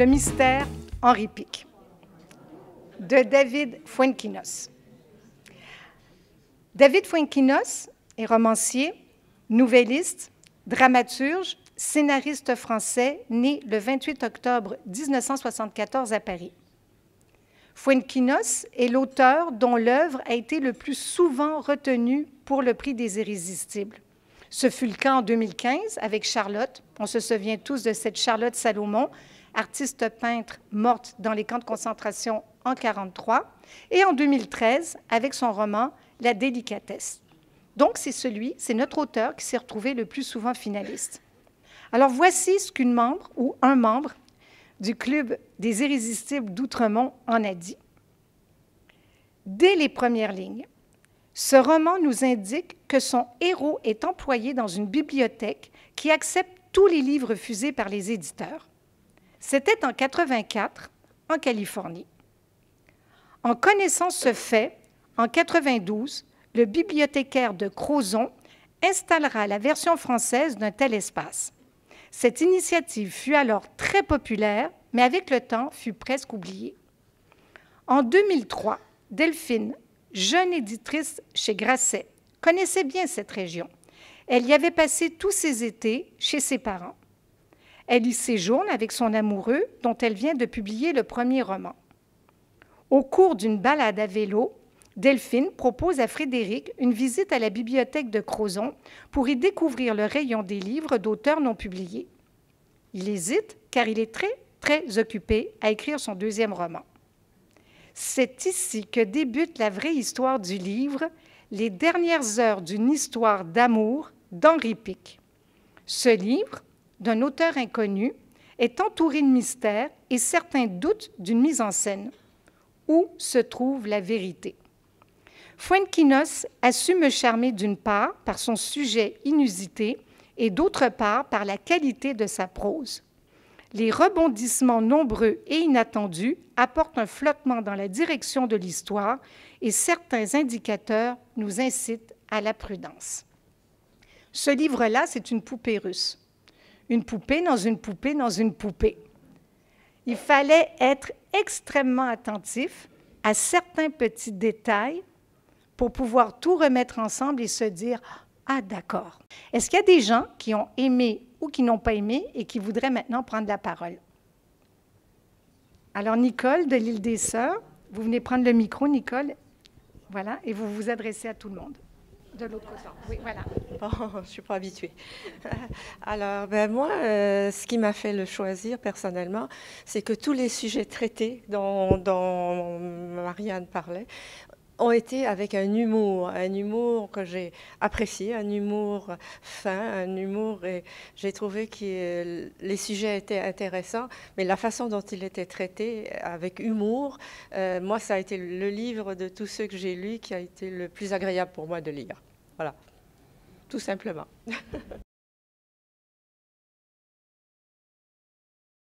Le mystère Henri Pic de David Fuenquinos. David Fuenquinos est romancier, nouvelliste, dramaturge, scénariste français, né le 28 octobre 1974 à Paris. Fuenquinos est l'auteur dont l'œuvre a été le plus souvent retenue pour le prix des Irrésistibles. Ce fut le cas en 2015 avec Charlotte. On se souvient tous de cette Charlotte Salomon, artiste peintre morte dans les camps de concentration en 1943, et en 2013 avec son roman La délicatesse. Donc c'est notre auteur qui s'est retrouvé le plus souvent finaliste. Alors voici ce qu'une membre ou un membre du Club des Irrésistibles d'Outremont en a dit. Dès les premières lignes, ce roman nous indique que son héros est employé dans une bibliothèque qui accepte tous les livres refusés par les éditeurs. C'était en 1984, en Californie. En connaissant ce fait, en 1992, le bibliothécaire de Crozon installera la version française d'un tel espace. Cette initiative fut alors très populaire, mais avec le temps fut presque oubliée. En 2003, Delphine, jeune éditrice chez Grasset, connaissait bien cette région. Elle y avait passé tous ses étés chez ses parents. Elle y séjourne avec son amoureux, dont elle vient de publier le premier roman. Au cours d'une balade à vélo, Delphine propose à Frédéric une visite à la bibliothèque de Crozon pour y découvrir le rayon des livres d'auteurs non publiés. Il hésite car il est très occupé à écrire son deuxième roman. C'est ici que débute la vraie histoire du livre, Les dernières heures d'une histoire d'amour d'Henri Pic. Ce livre, d'un auteur inconnu, est entouré de mystères et certains doutent d'une mise en scène. Où se trouve la vérité? Fuenquinos a su me charmer d'une part par son sujet inusité et d'autre part par la qualité de sa prose. Les rebondissements nombreux et inattendus apportent un flottement dans la direction de l'histoire et certains indicateurs nous incitent à la prudence. Ce livre-là, c'est une poupée russe. Une poupée dans une poupée dans une poupée. Il fallait être extrêmement attentif à certains petits détails pour pouvoir tout remettre ensemble et se dire « Ah, d'accord ». Est-ce qu'il y a des gens qui ont aimé ou qui n'ont pas aimé et qui voudraient maintenant prendre la parole? Alors, Nicole de l'Île des Sœurs, vous venez prendre le micro, Nicole. Voilà, et vous vous adressez à tout le monde. De l'autre côté. Oui, voilà. Bon, je ne suis pas habituée. Alors, moi, ce qui m'a fait le choisir personnellement, c'est que tous les sujets traités dont Marianne parlait ont été avec un humour que j'ai apprécié, un humour fin, un humour, et j'ai trouvé que les sujets étaient intéressants, mais la façon dont ils étaient traités avec humour, moi, ça a été le livre de tous ceux que j'ai lus qui a été le plus agréable pour moi de lire. Voilà, tout simplement.